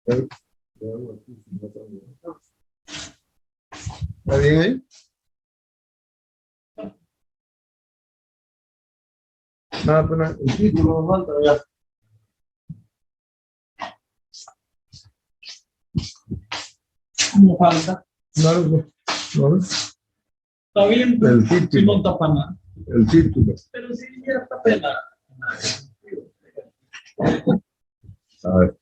¿Está bien ahí? Nada, pues nada, el título no falta ya. ¿Cómo falta? No. Está bien, El si título. no tapa nada. El título. Pero si ya está pena. A ver.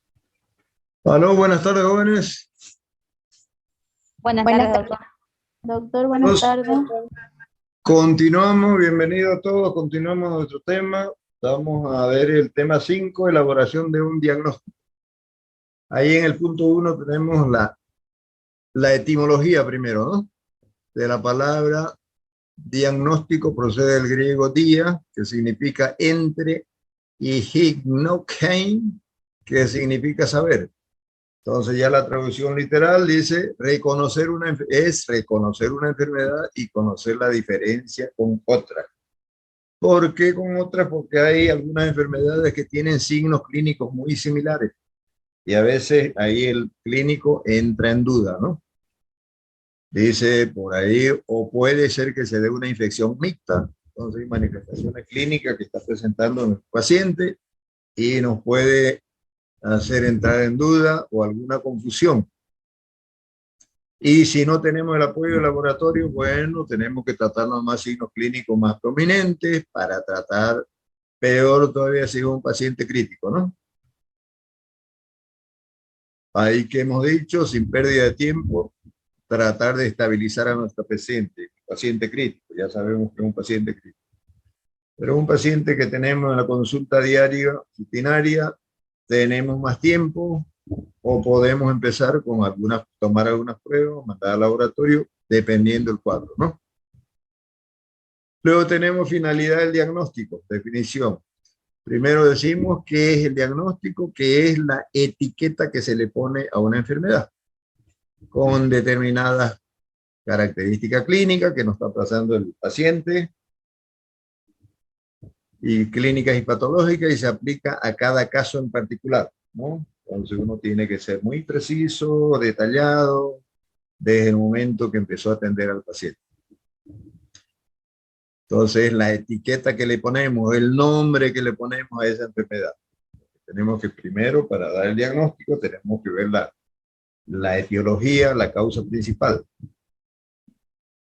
Aló, buenas tardes, jóvenes. Buenas Buenas tardes, doctor. Doctor, buenas tardes. Continuamos, bienvenidos a todos, continuamos nuestro tema. Vamos a ver el tema 5, elaboración de un diagnóstico. Ahí en el punto 1 tenemos la etimología primero, ¿no? De la palabra diagnóstico procede del griego dia, que significa entre, y hignokein, que significa saber. Entonces ya la traducción literal dice reconocer reconocer una enfermedad y conocer la diferencia con otra. ¿Por qué con otra? Porque hay algunas enfermedades que tienen signos clínicos muy similares y a veces ahí el clínico entra en duda, ¿no? Dice por ahí, o puede ser que se dé una infección mixta. Entonces hay manifestaciones clínicas que está presentando el paciente y nos puede hacer entrar en duda o alguna confusión. Y si no tenemos el apoyo del laboratorio, bueno, tenemos que tratar los más signos clínicos más prominentes para tratar, peor todavía si es un paciente crítico, ¿no? Ahí que hemos dicho, sin pérdida de tiempo, tratar de estabilizar a nuestro paciente crítico. Ya sabemos que es un paciente crítico. Pero un paciente que tenemos en la consulta diaria, rutinaria, tenemos más tiempo, o podemos empezar con tomar algunas pruebas, mandar al laboratorio, dependiendo del cuadro, ¿no? Luego tenemos finalidad del diagnóstico, definición. Primero decimos qué es el diagnóstico, que es la etiqueta que se le pone a una enfermedad, con determinadas características clínicas que nos está pasando el paciente, y clínicas y patológicas, y se aplica a cada caso en particular, ¿no? Entonces uno tiene que ser muy preciso, detallado, desde el momento que empezó a atender al paciente. Entonces, la etiqueta que le ponemos, el nombre que le ponemos a esa enfermedad. Tenemos que primero, para dar el diagnóstico, tenemos que ver la etiología, la causa principal.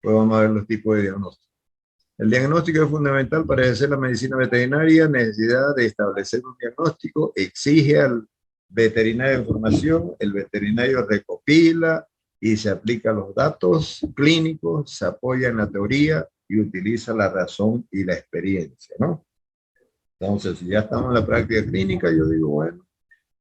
Pues vamos a ver los tipos de diagnóstico. El diagnóstico es fundamental para ejercer la medicina veterinaria. Necesidad de establecer un diagnóstico exige al veterinario información, el veterinario recopila y se aplica los datos clínicos, se apoya en la teoría y utiliza la razón y la experiencia, ¿no? Entonces, si ya estamos en la práctica clínica, yo digo, bueno,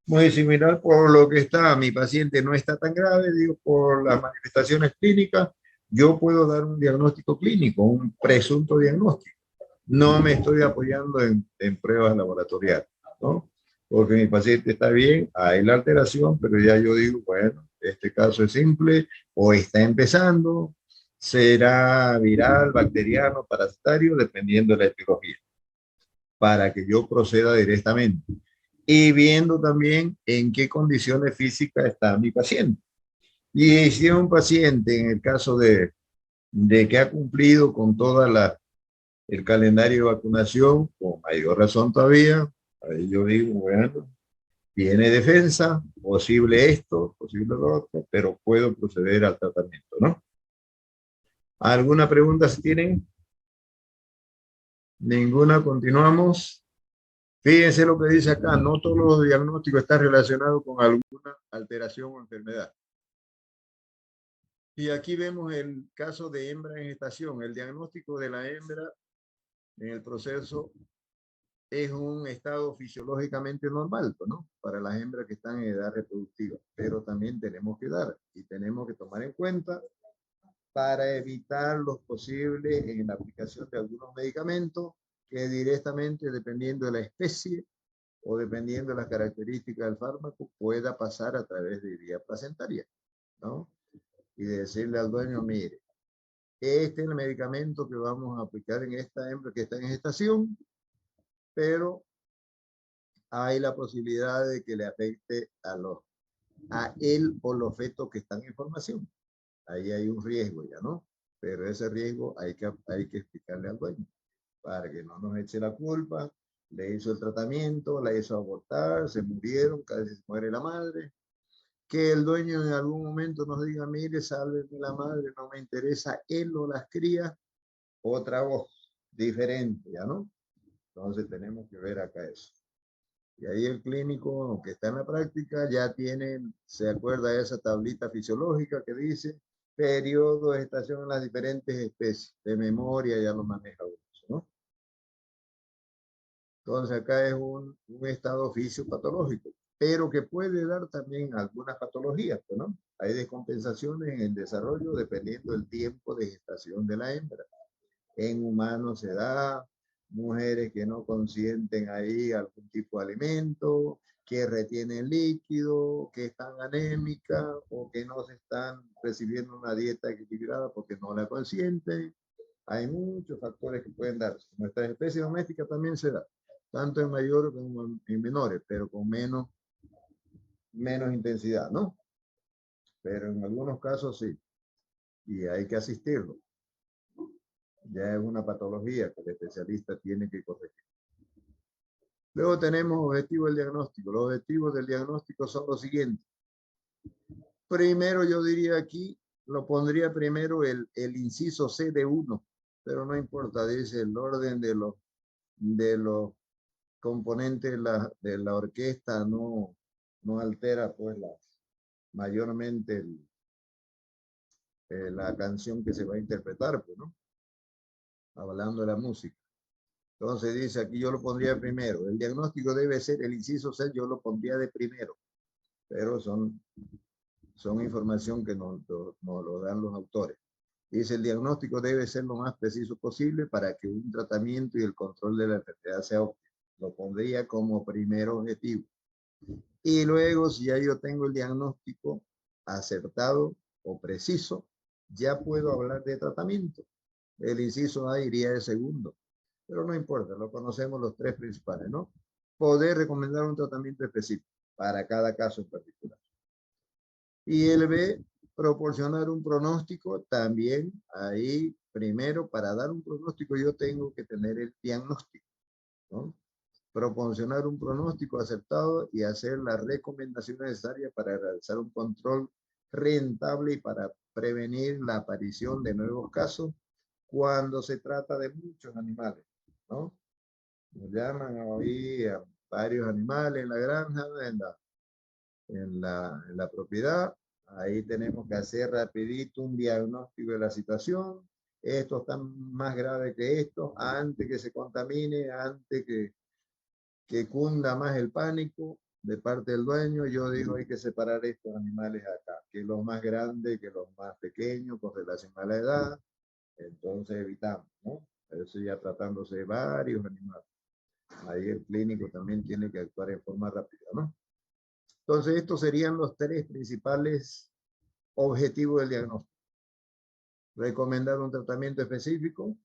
muy similar por lo que está, mi paciente no está tan grave, digo, por las manifestaciones clínicas, yo puedo dar un diagnóstico clínico, un presunto diagnóstico. No me estoy apoyando en pruebas laboratoriales, ¿no? Porque mi paciente está bien, hay la alteración, pero ya yo digo, bueno, este caso es simple o está empezando, será viral, bacteriano, parasitario, dependiendo de la etiología, para que yo proceda directamente. Y viendo también en qué condiciones físicas está mi paciente. Y si es un paciente, en el caso de que ha cumplido con toda el calendario de vacunación, con mayor razón todavía, ahí yo digo, bueno, tiene defensa, posible esto, posible lo otro, pero puedo proceder al tratamiento, ¿no? ¿Alguna pregunta si tienen? Ninguna, continuamos. Fíjense lo que dice acá, no todos los diagnósticos están relacionados con alguna alteración o enfermedad. Y aquí vemos el caso de hembra en gestación. El diagnóstico de la hembra en el proceso es un estado fisiológicamente normal, ¿no? Para las hembras que están en edad reproductiva. Pero también tenemos que dar y tenemos que tomar en cuenta para evitar los posibles en la aplicación de algunos medicamentos que directamente, dependiendo de la especie o dependiendo de las características del fármaco, pueda pasar a través de vía placentaria, ¿no? Y de decirle al dueño, mire, este es el medicamento que vamos a aplicar en esta hembra que está en gestación, pero hay la posibilidad de que le afecte a los a él o los fetos que están en formación. Ahí hay un riesgo ya, ¿no? Pero ese riesgo hay que explicarle al dueño para que no nos eche la culpa. Le hizo el tratamiento, la hizo abortar, se murieron, casi se muere la madre. Que el dueño en algún momento nos diga, mire, sálveme la madre, no me interesa él o las crías, otra voz diferente, ¿ya no? Entonces tenemos que ver acá eso. Y ahí el clínico que está en la práctica ya tiene, se acuerda de esa tablita fisiológica que dice periodo de gestación en las diferentes especies. De memoria ya lo maneja uno, ¿no? Entonces acá es un estado fisiopatológico, pero que puede dar también algunas patologías, pues, ¿no? Hay descompensaciones en el desarrollo dependiendo del tiempo de gestación de la hembra. En humanos se da, mujeres que no consienten ahí algún tipo de alimento, que retienen líquido, que están anémicas o que no se están recibiendo una dieta equilibrada porque no la consienten. Hay muchos factores que pueden darse. Nuestra especie doméstica también se da, tanto en mayores como en menores, pero con menos intensidad, ¿no? Pero en algunos casos sí, y hay que asistirlo. Ya es una patología que el especialista tiene que corregir. Luego tenemos objetivos del diagnóstico. Los objetivos del diagnóstico son los siguientes. Primero yo diría aquí, lo pondría primero el inciso C de 1, pero no importa, dice el orden de los componentes de la orquesta no altera pues mayormente la canción que se va a interpretar, pues, ¿no? Hablando de la música. Entonces dice aquí, yo lo pondría primero. El diagnóstico debe ser, el inciso C, yo lo pondría de primero, pero son información que nos lo dan los autores. Dice, el diagnóstico debe ser lo más preciso posible para que un tratamiento y el control de la enfermedad sea óptimo. Lo pondría como primer objetivo. Y luego, si ya yo tengo el diagnóstico acertado o preciso, ya puedo hablar de tratamiento. El inciso A iría de segundo, pero no importa, lo conocemos los tres principales, ¿no? Poder recomendar un tratamiento específico para cada caso en particular. Y el B, proporcionar un pronóstico también. Ahí, primero, para dar un pronóstico yo tengo que tener el diagnóstico, ¿no? Proporcionar un pronóstico aceptado y hacer las recomendaciones necesarias para realizar un control rentable y para prevenir la aparición de nuevos casos cuando se trata de muchos animales, ¿no? Nos llaman ahí a varios animales en la granja, en la propiedad. Ahí tenemos que hacer rapidito un diagnóstico de la situación. Esto está más grave que esto, antes que se contamine, antes que cunda más el pánico de parte del dueño. Yo digo, hay que separar estos animales acá, que los más grandes, que los más pequeños, con relación a la edad. Entonces evitamos, ¿no? Eso ya tratándose de varios animales. Ahí el clínico también tiene que actuar en forma rápida, ¿no? Entonces, estos serían los tres principales objetivos del diagnóstico. Recomendar un tratamiento específico,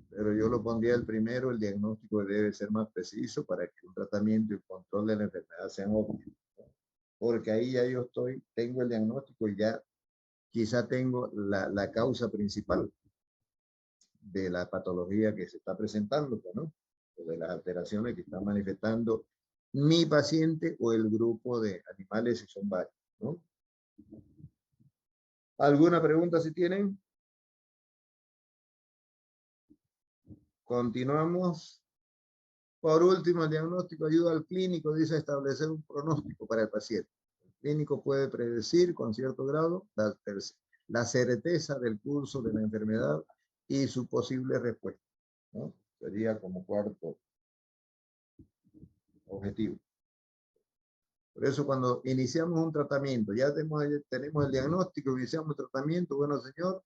pero yo lo pondría el primero, el diagnóstico debe ser más preciso para que un tratamiento y el control de la enfermedad sean óptimos. Porque ahí ya yo tengo el diagnóstico y ya quizá tengo la causa principal de la patología que se está presentando, ¿no? O de las alteraciones que está manifestando mi paciente o el grupo de animales, si son varios, ¿no? ¿Alguna pregunta si tienen? Continuamos. Por último, el diagnóstico ayuda al clínico, dice, a establecer un pronóstico para el paciente. El clínico puede predecir con cierto grado la certeza del curso de la enfermedad y su posible respuesta, ¿no? Sería como cuarto objetivo. Por eso cuando iniciamos un tratamiento, ya tenemos el diagnóstico, iniciamos el tratamiento, bueno señor,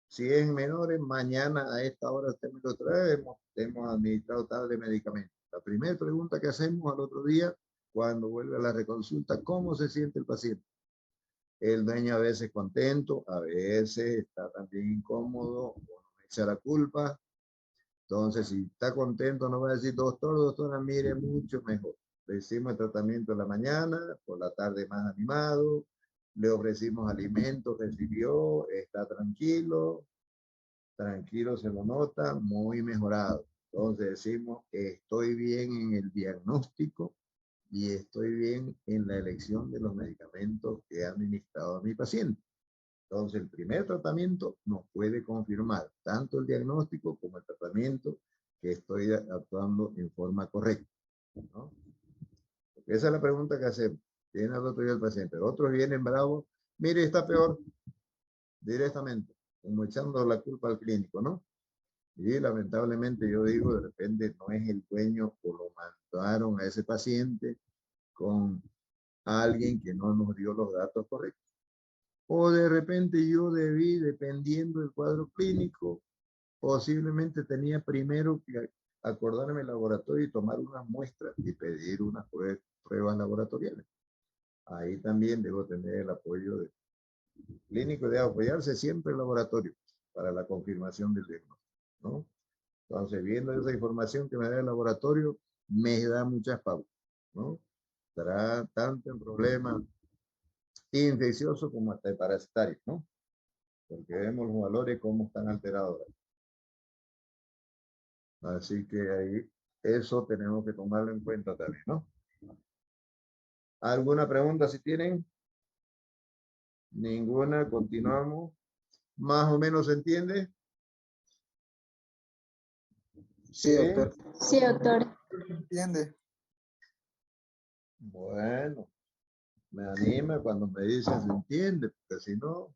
si es en menores, mañana a esta hora usted me lo trae, hemos administrado tal de medicamento. La primera pregunta que hacemos al otro día, cuando vuelve a la reconsulta, ¿cómo se siente el paciente? El dueño a veces contento, a veces está también incómodo, o no me echa la culpa. Entonces, si está contento, no va a decir, doctor, doctora, mire, mucho mejor. Le hicimos el tratamiento en la mañana, por la tarde más animado, le ofrecimos alimentos, recibió, está tranquilo, tranquilo se lo nota, muy mejorado. Entonces decimos, estoy bien en el diagnóstico y estoy bien en la elección de los medicamentos que he administrado a mi paciente. Entonces, el primer tratamiento nos puede confirmar tanto el diagnóstico como el tratamiento que estoy actuando en forma correcta, ¿no? Porque esa es la pregunta que hacemos. Viene al otro día el paciente. Otros vienen bravos. Mire, está peor. Directamente. Como echando la culpa al clínico, ¿no? Y lamentablemente yo digo, de repente no es el dueño o lo mandaron a ese paciente con alguien que no nos dio los datos correctos. O de repente yo debí, dependiendo del cuadro clínico, posiblemente tenía primero que acordarme el laboratorio y tomar unas muestras y pedir unas pruebas laboratoriales. Ahí también debo tener el apoyo del clínico y de apoyarse siempre el laboratorio para la confirmación del diagnóstico, ¿no? Entonces, viendo esa información que me da el laboratorio, me da muchas pautas, ¿no? Estará tanto en problemas infecciosos como hasta parasitarios, ¿no? Porque vemos los valores cómo están alterados. Así que ahí, eso tenemos que tomarlo en cuenta también, ¿no? ¿Alguna pregunta si tienen? Ninguna, continuamos. ¿Más o menos se entiende? Sí, doctor. Sí, doctor. ¿Entiende? Bueno, me anima cuando me dicen se entiende, porque si no,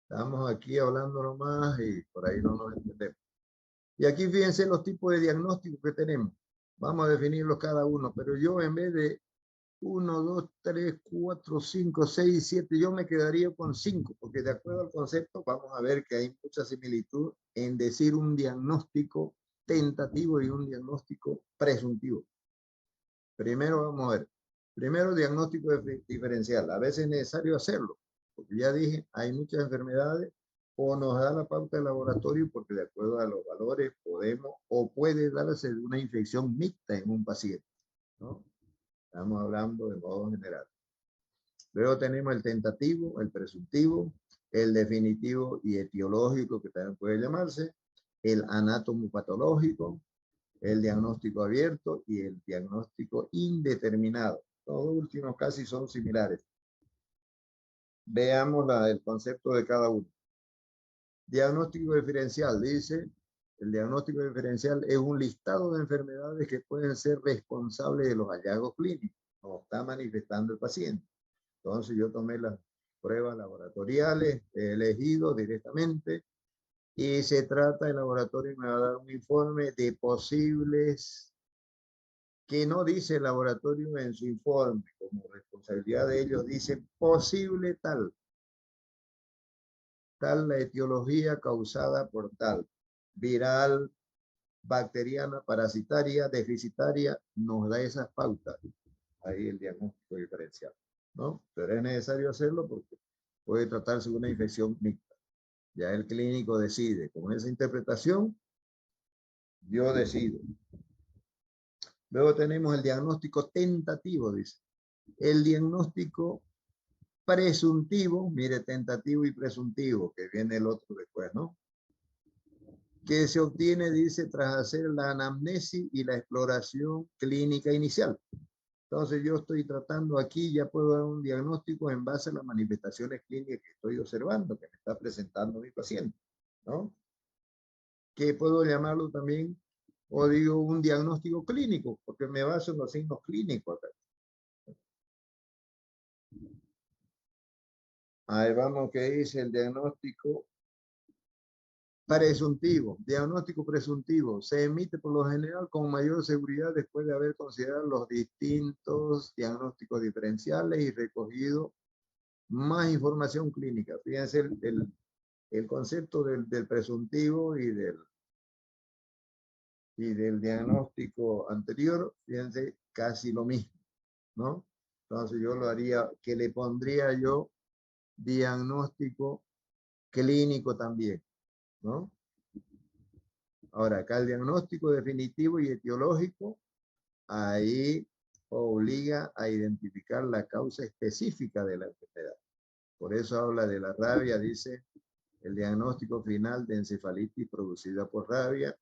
estamos aquí hablando nomás y por ahí no nos entendemos. Y aquí fíjense los tipos de diagnósticos que tenemos. Vamos a definirlos cada uno, pero yo en vez de 1, 2, 3, 4, 5, 6, 7, yo me quedaría con 5, porque de acuerdo al concepto vamos a ver que hay mucha similitud en decir un diagnóstico tentativo y un diagnóstico presuntivo. Primero vamos a ver, primero diagnóstico diferencial, a veces es necesario hacerlo, porque ya dije, hay muchas enfermedades o nos da la pauta del laboratorio porque de acuerdo a los valores podemos o puede darse una infección mixta en un paciente, ¿no? Estamos hablando de modo general. Luego tenemos el tentativo, el presuntivo, el definitivo y etiológico, que también puede llamarse, el anatomopatológico, el diagnóstico abierto y el diagnóstico indeterminado. Los últimos casi son similares. Veamos el concepto de cada uno. Diagnóstico diferencial, dice, el diagnóstico diferencial es un listado de enfermedades que pueden ser responsables de los hallazgos clínicos, como está manifestando el paciente. Entonces yo tomé las pruebas laboratoriales, he elegido directamente y se trata, el laboratorio me va a dar un informe de posibles, que no dice el laboratorio en su informe, como responsabilidad de ellos, dice posible tal la etiología causada por tal, viral, bacteriana, parasitaria, deficitaria, nos da esas pautas. Ahí el diagnóstico diferencial, ¿no? Pero es necesario hacerlo porque puede tratarse de una infección mixta. Ya el clínico decide. Con esa interpretación, yo decido. Luego tenemos el diagnóstico tentativo, dice. El diagnóstico presuntivo, mire, tentativo y presuntivo, que viene el otro después, ¿no? Que se obtiene, dice, tras hacer la anamnesis y la exploración clínica inicial. Entonces yo estoy tratando aquí, ya puedo dar un diagnóstico en base a las manifestaciones clínicas que estoy observando, que me está presentando mi paciente, ¿no? Que puedo llamarlo también, o digo, un diagnóstico clínico, porque me baso en los signos clínicos acá. Ahí vamos, que dice el diagnóstico presuntivo. Diagnóstico presuntivo se emite por lo general con mayor seguridad después de haber considerado los distintos diagnósticos diferenciales y recogido más información clínica. Fíjense el concepto del presuntivo y del diagnóstico anterior, fíjense, casi lo mismo, ¿no? Entonces yo lo haría, que le pondría yo diagnóstico clínico también, ¿no? Ahora, acá el diagnóstico definitivo y etiológico, ahí obliga a identificar la causa específica de la enfermedad. Por eso habla de la rabia, dice, el diagnóstico final de encefalitis producida por rabia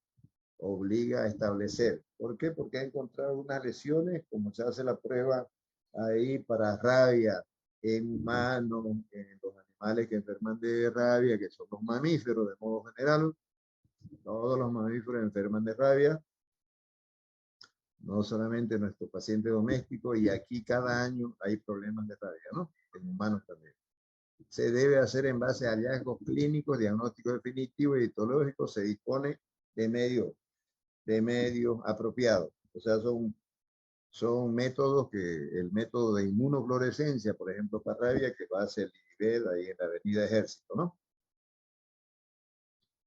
obliga a establecer. ¿Por qué? Porque ha encontrado unas lesiones, como se hace la prueba ahí para rabia en humanos, en los animales que enferman de rabia, que son los mamíferos de modo general. Todos los mamíferos enferman de rabia, no solamente nuestro paciente doméstico, y aquí cada año hay problemas de rabia, ¿no? En humanos también. Se debe hacer en base a hallazgos clínicos, diagnósticos definitivos y etológicos. Se dispone de medios apropiados. O sea, son métodos el método de inmunofluorescencia, por ejemplo, para rabia, que va a hacer el INIVED ahí en la Avenida Ejército, ¿no?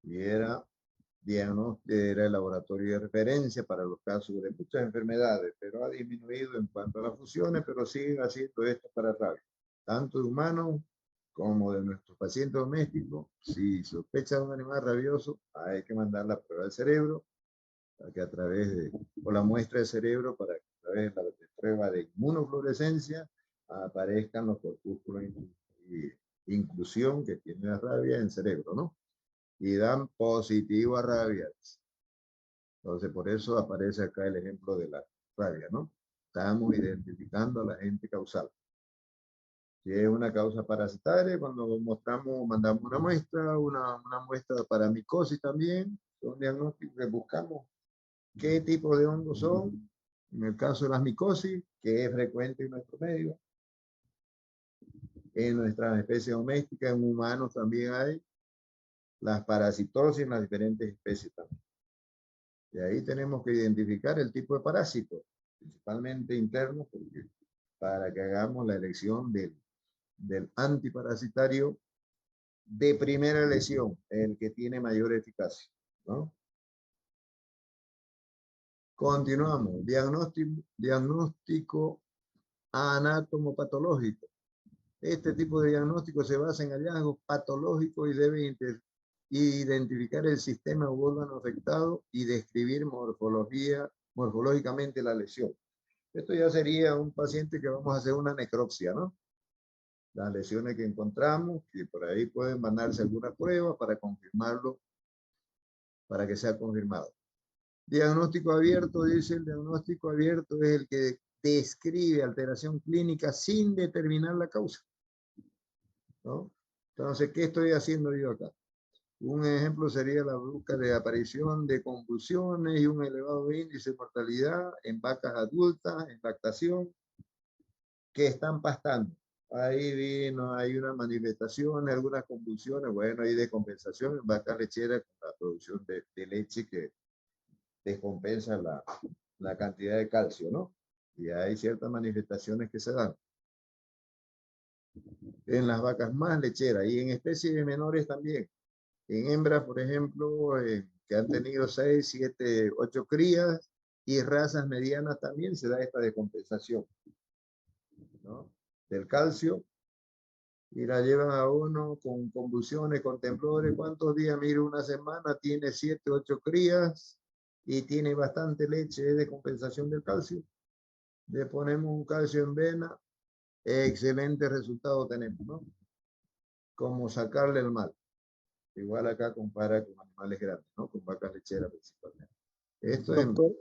Y era el laboratorio de referencia para los casos de muchas enfermedades, pero ha disminuido en cuanto a las fusiones, pero sigue haciendo esto para rabia, tanto de humanos como de nuestros pacientes domésticos. Si sospecha de un animal rabioso, hay que mandar la prueba del cerebro, para que a través de, o la muestra del cerebro, para que a través de la prueba de inmunofluorescencia aparezcan los corpúsculos de inclusión que tiene la rabia en el cerebro, ¿no? Y dan positivo a rabia. Entonces, por eso aparece acá el ejemplo de la rabia, ¿no? Estamos identificando al agente causal. Si es una causa parasitaria, cuando mandamos una muestra para micosis también, son diagnósticos que buscamos qué tipo de hongos son. En el caso de las micosis, que es frecuente en nuestro medio, en nuestras especies domésticas, en humanos también hay, las parasitosis en las diferentes especies también. Y ahí tenemos que identificar el tipo de parásito, principalmente interno, porque para que hagamos la elección del antiparasitario de primera elección, el que tiene mayor eficacia, ¿no? Continuamos. Diagnóstico anatomopatológico. Este tipo de diagnóstico se basa en hallazgos patológicos y debe identificar el sistema u órgano afectado y describir morfológicamente la lesión. Esto ya sería un paciente que vamos a hacer una necropsia, ¿no? Las lesiones que encontramos, que por ahí pueden mandarse algunas pruebas para confirmarlo, para que sea confirmado. Diagnóstico abierto, dice, el diagnóstico abierto es el que describe alteración clínica sin determinar la causa, ¿no? Entonces, ¿qué estoy haciendo yo acá? Un ejemplo sería la brusca de aparición de convulsiones y un elevado índice de mortalidad en vacas adultas, en lactación, que están pastando. Ahí hay una manifestación, algunas convulsiones, bueno, hay descompensación en vacas lecheras con la producción de leche que descompensa la cantidad de calcio, ¿no? Y hay ciertas manifestaciones que se dan en las vacas más lecheras y en especies menores también. En hembras, por ejemplo, que han tenido 6, 7, 8 crías, y razas medianas también se da esta descompensación, ¿no? Del calcio, y la llevan a uno con convulsiones, con temblores. ¿Cuántos días? Mire, una semana tiene 7, 8 crías y tiene bastante leche de compensación del calcio. Le ponemos un calcio en vena, excelente resultado tenemos, ¿no? Como sacarle el mal. Igual acá compara con animales grandes, ¿no? Con vacas lecheras principalmente. Esto es... Doctor,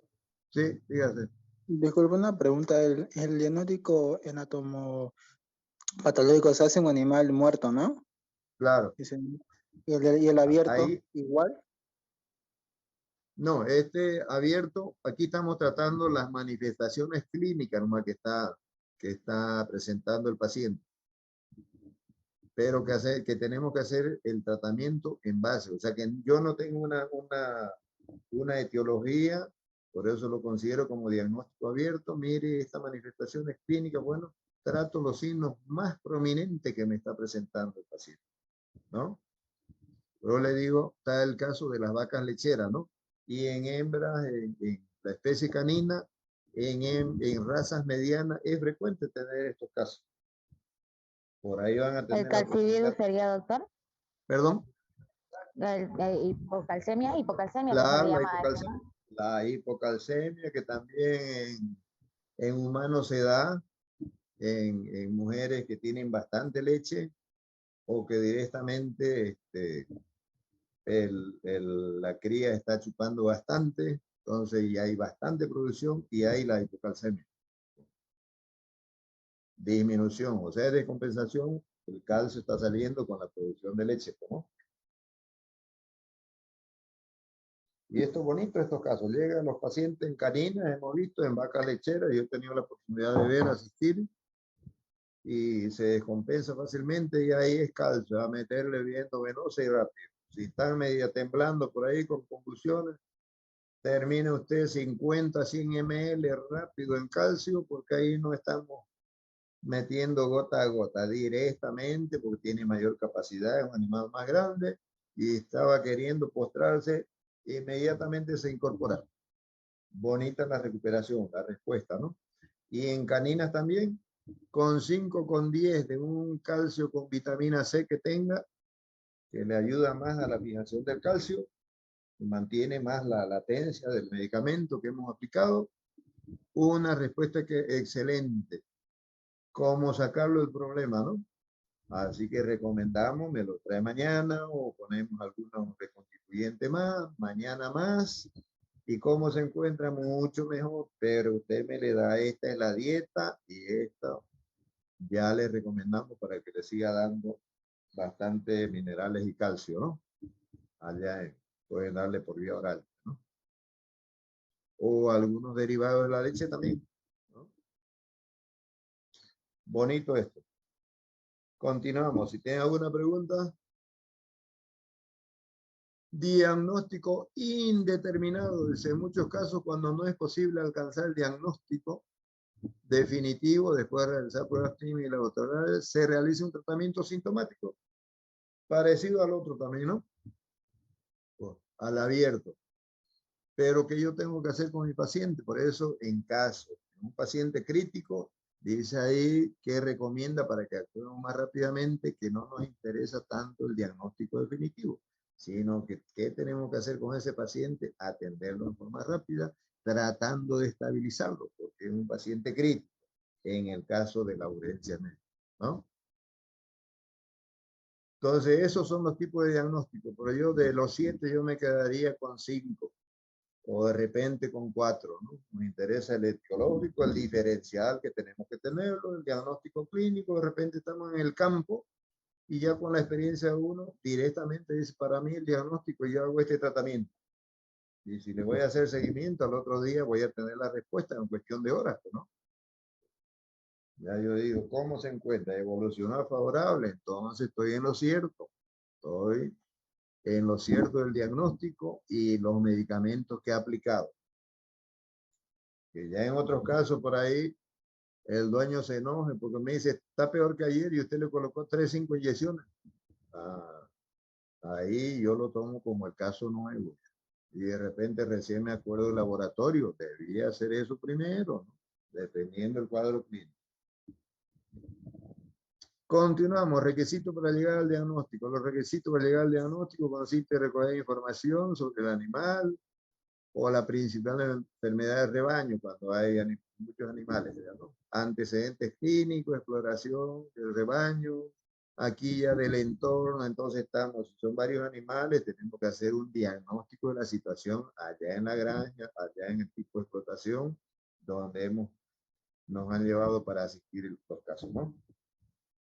Sí, dígase. disculpe una pregunta. El diagnóstico anatomopatológico se hace en un animal muerto, ¿no? Claro. Y el abierto, Ahí, igual. no, este abierto, aquí estamos tratando las manifestaciones clínicas nomás que está presentando el paciente. Pero que tenemos que hacer el tratamiento en base. O sea que yo no tengo una etiología, por eso lo considero como diagnóstico abierto. Mire, esta manifestación es clínica, bueno, trato los signos más prominentes que me está presentando el paciente, ¿no? Yo le digo, está el caso de las vacas lecheras, ¿no? Y en hembras, en la especie canina, en razas medianas, es frecuente tener estos casos. Por ahí van a tener... ¿El calcivirus sería, doctor? ¿Perdón? Hipocalcemia se Claro, llama eso, ¿no? la hipocalcemia, que también En humanos se da en mujeres que tienen bastante leche o que directamente la cría está chupando bastante, entonces ya hay bastante producción y hay la hipocalcemia. Disminución, o sea, descompensación, el calcio está saliendo con la producción de leche, ¿no? Y esto es bonito, estos casos. Llegan los pacientes en caninas, hemos visto, en vacas lecheras, yo he tenido la oportunidad de ver, asistir, y se descompensa fácilmente y ahí es calcio, a meterle viento venoso y rápido. Si están media temblando por ahí con convulsiones, termine usted 50, 100 ml rápido en calcio, porque ahí no estamos metiendo gota a gota directamente, porque tiene mayor capacidad, es un animal más grande, y estaba queriendo postrarse, inmediatamente se incorpora. Bonita la recuperación, la respuesta, ¿no? Y en caninas también, con 5, con 10 de un calcio con vitamina C que tenga, que le ayuda más a la fijación del calcio, mantiene más la latencia del medicamento que hemos aplicado, una respuesta que excelente. ¿Cómo sacarlo del problema, no? Así que recomendamos, me lo trae mañana o ponemos algunos reconstituyentes más, mañana más. ¿Y cómo se encuentra? Mucho mejor, pero usted me le da, esta es la dieta y esta ya le recomendamos para que le siga dando bastante minerales y calcio, ¿no? Pueden darle por vía oral, ¿no? O algunos derivados de la leche también, ¿no? Bonito esto. Continuamos. Si tienen alguna pregunta. Diagnóstico indeterminado. Dice, en muchos casos, cuando no es posible alcanzar el diagnóstico definitivo, después de realizar pruebas clínicas y laboratoriales, se realiza un tratamiento sintomático, parecido al otro también, ¿no? Al abierto. Pero ¿qué yo tengo que hacer con mi paciente? Por eso, en caso de un paciente crítico, dice ahí que recomienda para que actuemos más rápidamente, que no nos interesa tanto el diagnóstico definitivo, sino que ¿qué tenemos que hacer con ese paciente? Atenderlo de forma rápida, tratando de estabilizarlo, porque es un paciente crítico en el caso de la urgencia médica, ¿no? Entonces, esos son los tipos de diagnóstico, pero yo de los 7 yo me quedaría con 5 o de repente con 4, ¿no? Nos interesa el etiológico, el diferencial que tenemos que tenerlo, el diagnóstico clínico, de repente estamos en el campo y ya con la experiencia de uno directamente dice, para mí el diagnóstico, yo hago este tratamiento. Y si le voy a hacer seguimiento, al otro día voy a tener la respuesta en cuestión de horas, ¿no? Ya yo digo, ¿cómo se encuentra? ¿Evolucionar favorable? Entonces estoy en lo cierto. Estoy en lo cierto del diagnóstico y los medicamentos que he aplicado. Que ya en otros casos por ahí el dueño se enoje porque me dice, está peor que ayer y usted le colocó 3, 5 inyecciones. Ah, ahí yo lo tomo como el caso nuevo. Y de repente recién me acuerdo del laboratorio, debía hacer eso primero, ¿no? Dependiendo del cuadro clínico. Continuamos, requisitos para llegar al diagnóstico. Los requisitos para llegar al diagnóstico consiste en recoger información sobre el animal o la principal enfermedad de rebaño, cuando hay muchos animales, ¿no? Antecedentes clínicos, exploración del rebaño, aquí ya del entorno, entonces estamos, si son varios animales, tenemos que hacer un diagnóstico de la situación allá en la granja, allá en el tipo de explotación, donde nos han llevado para asistir en estos casos, ¿no?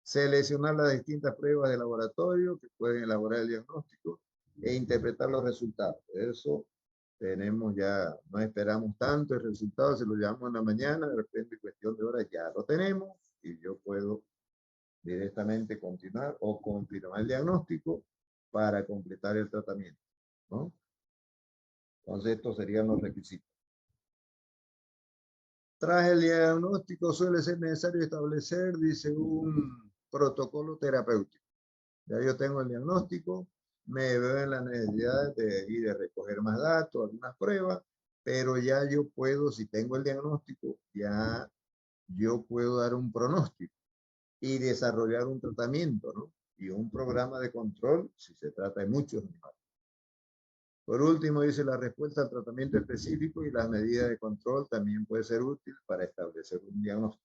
Seleccionar las distintas pruebas de laboratorio que pueden elaborar el diagnóstico e interpretar los resultados. Eso tenemos ya, no esperamos tanto el resultado, se lo llevamos en la mañana, de repente en cuestión de horas ya lo tenemos y yo puedo directamente continuar o confirmar el diagnóstico para completar el tratamiento, ¿no? Entonces estos serían los requisitos. Tras el diagnóstico suele ser necesario establecer, dice, un protocolo terapéutico. Ya yo tengo el diagnóstico, me veo en la necesidad de ir a recoger más datos, algunas pruebas, pero ya yo puedo, si tengo el diagnóstico, ya yo puedo dar un pronóstico y desarrollar un tratamiento, ¿no? Y un programa de control si se trata de muchos animales. Por último, dice la respuesta al tratamiento específico y las medidas de control también puede ser útil para establecer un diagnóstico.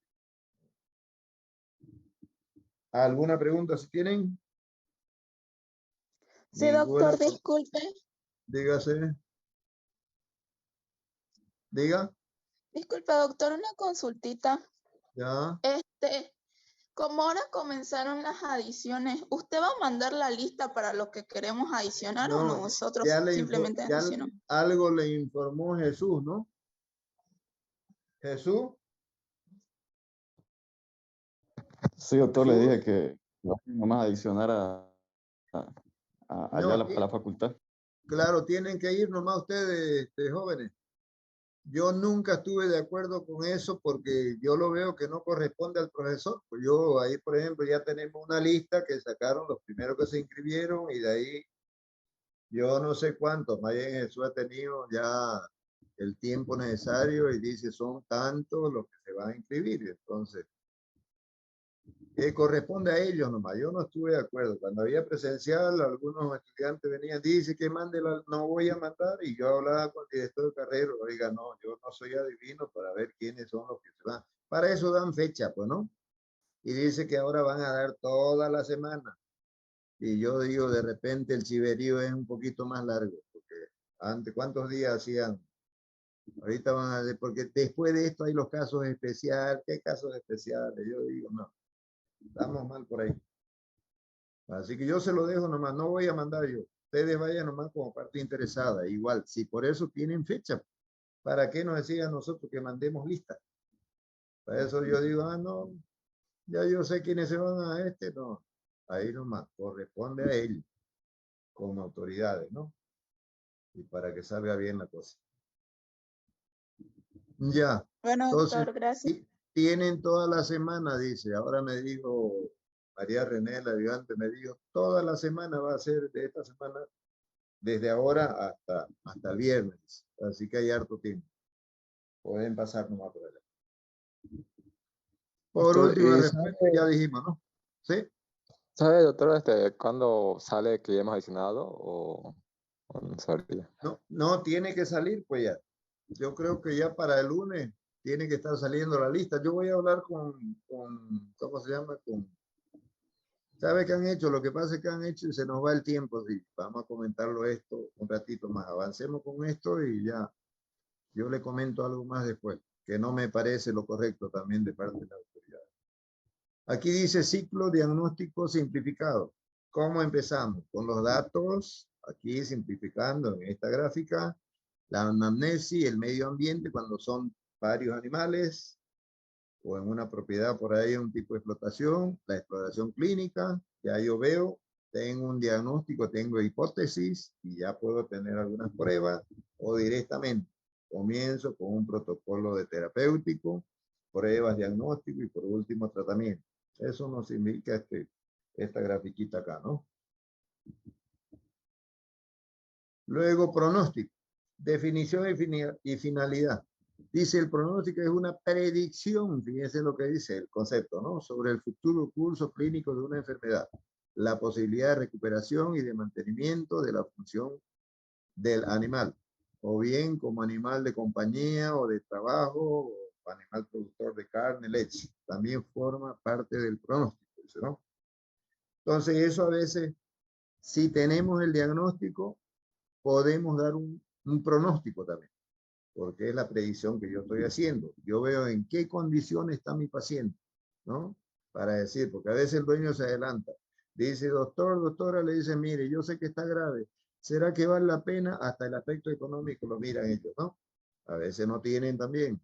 ¿Alguna pregunta si tienen? Sí, Ninguna. doctor, disculpe. Dígase. Diga. Disculpe, doctor, una consultita. Ya. Como ahora comenzaron las adiciones, ¿usted va a mandar la lista para lo que queremos adicionar o No, nosotros ya simplemente ya adicionamos? algo le informó Jesús, ¿no? Jesús. Sí, doctor, le Jesús. dije que nomás adicionar allá No, a la facultad. claro, tienen que ir nomás ustedes, jóvenes. Yo nunca estuve de acuerdo con eso porque yo lo veo que no corresponde al profesor. Pues yo ahí, por ejemplo, ya tenemos una lista que sacaron los primeros que se inscribieron y de ahí yo no sé cuántos, más bien Jesús ha tenido ya el tiempo necesario y dice son tantos los que se van a inscribir. Entonces, corresponde a ellos nomás. Yo no estuve de acuerdo. Cuando había presencial, algunos estudiantes venían, dice que mande no voy a mandar, y yo hablaba con el director de carrera, oiga, no, yo no soy adivino para ver quiénes son los que se van. Para eso dan fecha, pues, ¿no? Y dice que ahora van a dar toda la semana. Y yo digo, de repente el chiverío es un poquito más largo, porque antes, ¿cuántos días hacían? Ahorita van a ver, porque después de esto hay los casos especiales. ¿Qué casos especiales? Yo digo, no, estamos mal por ahí. Así que yo se lo dejo nomás, no voy a mandar yo. Ustedes vayan nomás como parte interesada. Igual, si por eso tienen fecha, ¿para qué nos decían nosotros que mandemos lista? Para eso yo digo, ah, no, ya yo sé quiénes se van a no. Ahí nomás, corresponde a ellos, como autoridades, ¿no? Y para que salga bien la cosa. Ya, Bueno, entonces, doctor, gracias. tienen toda la semana, dice. Ahora me dijo María René, la ayudante, me dijo, toda la semana va a ser de esta semana desde ahora hasta el viernes. Así que hay harto tiempo. Pueden pasar nomás por allá. Por Doctor, última ¿y respuesta, ya dijimos, ¿no? ¿Sí? sabe, doctor, cuándo sale que ya hemos adicionado o no sabría? No, no tiene que salir, pues ya. Yo creo que ya para el lunes tiene que estar saliendo la lista. Yo voy a hablar ¿cómo se llama? ¿Sabe qué han hecho? Lo que pasa es que han hecho y se nos va el tiempo. Sí, vamos a comentarlo esto un ratito más. Avancemos con esto y ya. Yo le comento algo más después, que no me parece lo correcto también de parte de la autoridad. Aquí dice ciclo diagnóstico simplificado. ¿Cómo empezamos? Con los datos, aquí simplificando en esta gráfica, la anamnesis, el medio ambiente, cuando son varios animales, o en una propiedad por ahí, un tipo de explotación, la exploración clínica, ya yo veo, tengo un diagnóstico, tengo hipótesis, y ya puedo tener algunas pruebas, o directamente comienzo con un protocolo de terapéutico, pruebas, diagnóstico, y por último tratamiento. Eso nos indica esta grafiquita acá, ¿no? Luego, pronóstico, definición y finalidad. Dice, el pronóstico es una predicción, fíjense lo que dice el concepto, ¿no? Sobre el futuro curso clínico de una enfermedad, la posibilidad de recuperación y de mantenimiento de la función del animal, o bien como animal de compañía o de trabajo, o animal productor de carne, leche. También forma parte del pronóstico, dice, ¿no? Entonces, eso a veces, si tenemos el diagnóstico, podemos dar un pronóstico también, porque es la predicción que yo estoy haciendo. Yo veo en qué condiciones está mi paciente, ¿no? Para decir, porque a veces el dueño se adelanta. Dice, doctor, doctora, le dice, mire, yo sé que está grave. ¿Será que vale la pena? Hasta el aspecto económico lo miran ellos, ¿no? A veces no tienen también.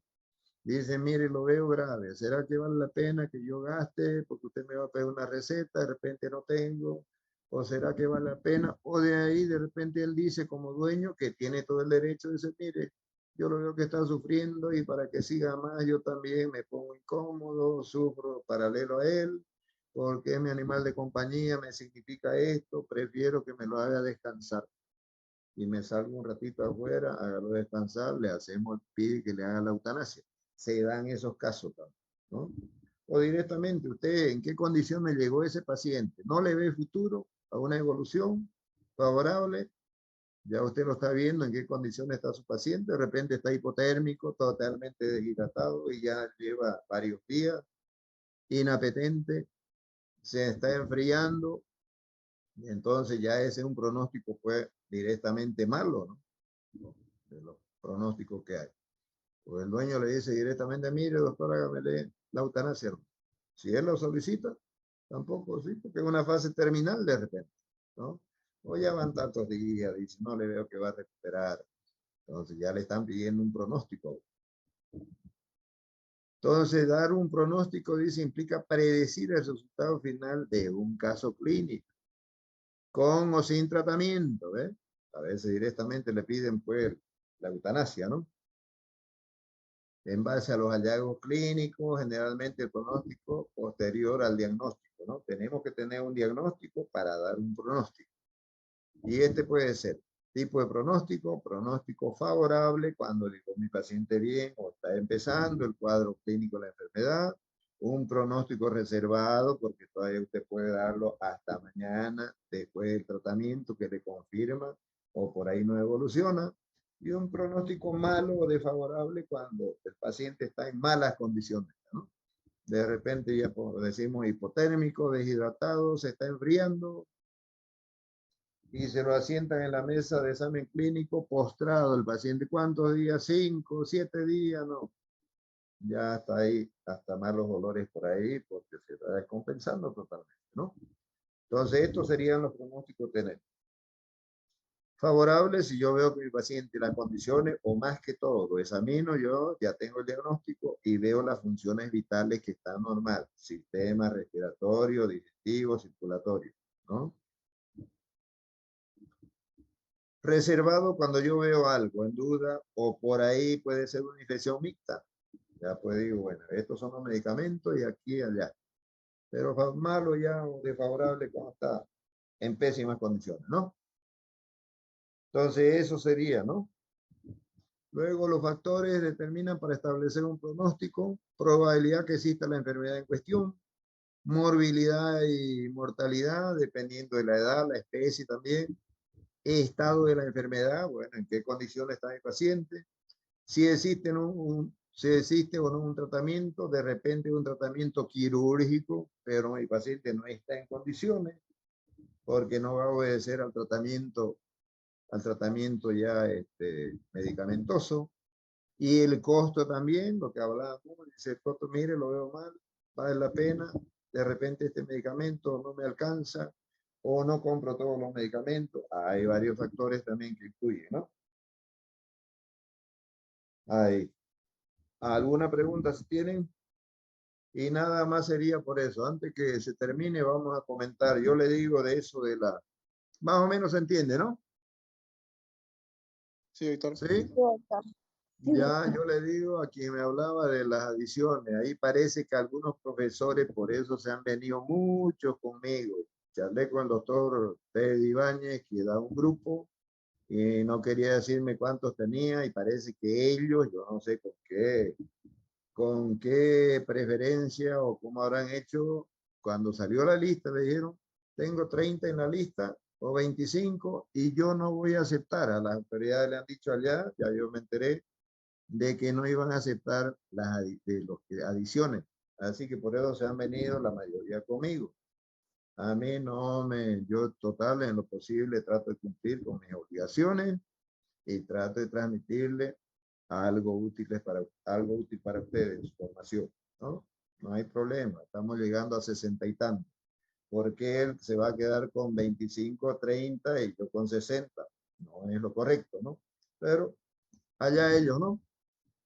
Dice, mire, lo veo grave. ¿Será que vale la pena que yo gaste porque usted me va a pedir una receta? De repente no tengo. ¿O será que vale la pena? O de ahí, de repente él dice como dueño que tiene todo el derecho de decir, mire, yo lo veo que está sufriendo y para que siga más yo también me pongo incómodo, sufro paralelo a él, porque es mi animal de compañía, me significa esto, prefiero que me lo haga descansar. Y me salgo un ratito afuera, hágalo descansar, le hacemos, pide que le haga la eutanasia. Se dan esos casos también, ¿no? O directamente, ¿usted en qué condiciones llegó ese paciente? ¿No le ve futuro a una evolución favorable? Ya usted lo está viendo en qué condiciones está su paciente. De repente está hipotérmico, totalmente deshidratado y ya lleva varios días, inapetente, se está enfriando. Y entonces ya ese es un pronóstico pues directamente malo, ¿no? De los pronósticos que hay. O el dueño le dice directamente, mire doctor, hágamele la eutanasia. Si él lo solicita, tampoco, sí, porque es una fase terminal de repente, ¿no? O ya van tantos días, dice, no le veo que va a recuperar. Entonces ya le están pidiendo un pronóstico. Entonces, dar un pronóstico, dice, implica predecir el resultado final de un caso clínico, con o sin tratamiento, ¿ves? A veces directamente le piden, pues, la eutanasia, ¿no? En base a los hallazgos clínicos, generalmente el pronóstico posterior al diagnóstico, ¿no? Tenemos que tener un diagnóstico para dar un pronóstico. Y este puede ser tipo de pronóstico, pronóstico favorable cuando digo mi paciente bien o está empezando el cuadro clínico de la enfermedad, un pronóstico reservado porque todavía usted puede darlo hasta mañana después del tratamiento que le confirma o por ahí no evoluciona, y un pronóstico malo o desfavorable cuando el paciente está en malas condiciones, ¿no? De repente ya decimos hipotérmico, deshidratado, se está enfriando, y se lo asientan en la mesa de examen clínico postrado el paciente. ¿Cuántos días? 5, 7 días, no. Ya está ahí, hasta malos olores por ahí, porque se está descompensando totalmente, ¿no? Entonces, estos serían los pronósticos tener. Favorables, si yo veo que mi paciente las condiciones, o más que todo, lo examino, yo ya tengo el diagnóstico y veo las funciones vitales que están normal. Sistema respiratorio, digestivo, circulatorio, ¿no? Reservado cuando yo veo algo en duda o por ahí puede ser una infección mixta. Ya pues digo, bueno, estos son los medicamentos y aquí y allá. Pero malo ya o desfavorable cuando está en pésimas condiciones, ¿no? Entonces eso sería, ¿no? Luego los factores determinan para establecer un pronóstico, probabilidad que exista la enfermedad en cuestión, morbilidad y mortalidad, dependiendo de la edad, la especie también, estado de la enfermedad, bueno, en qué condiciones está el paciente, si existe, si existe o no un tratamiento, de repente un tratamiento quirúrgico, pero el paciente no está en condiciones porque no va a obedecer al tratamiento ya medicamentoso. Y el costo también, lo que hablábamos, dice el costo, mire, lo veo mal, vale la pena, de repente este medicamento no me alcanza o no compro todos los medicamentos. Hay varios factores también que influyen, ¿no? Hay alguna pregunta si tienen. Y nada más sería por eso. Antes que se termine, vamos a comentar. Yo le digo de eso de la... Más o menos se entiende, ¿no? Sí, doctor. ¿Sí? Ya yo le digo a quien me hablaba de las adiciones. Ahí parece que algunos profesores por eso se han venido mucho conmigo. Charlé con el doctor Ted Ibáñez, que da un grupo, y no quería decirme cuántos tenía, y parece que ellos, yo no sé con qué preferencia o cómo habrán hecho. Cuando salió la lista, le dijeron, tengo 30 en la lista o 25 y yo no voy a aceptar. A las autoridades le han dicho allá, ya yo me enteré, de que no iban a aceptar adiciones. Así que por eso se han venido la mayoría conmigo. A mí no yo total en lo posible trato de cumplir con mis obligaciones y trato de transmitirle algo útil para ustedes, formación, ¿no? No hay problema, estamos llegando a 60 y tantos. Porque él se va a quedar con 25, 30 y yo con 60? No es lo correcto, ¿no? Pero allá ellos, ¿no?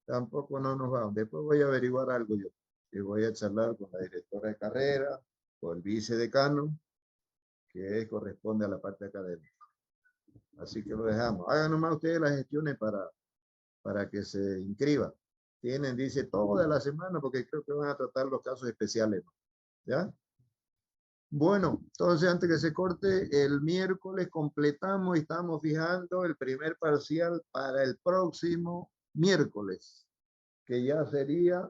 Tampoco no nos vamos. Después voy a averiguar algo yo. Y voy a charlar con la directora de carrera, con el vicedecano, que corresponde a la parte académica. Así que lo dejamos. Hagan nomás ustedes las gestiones para que se inscriban. Tienen, dice, toda la semana, porque creo que van a tratar los casos especiales, ¿no? ¿Ya? Bueno, entonces antes que se corte, el miércoles completamos y estamos fijando el primer parcial para el próximo miércoles, que ya sería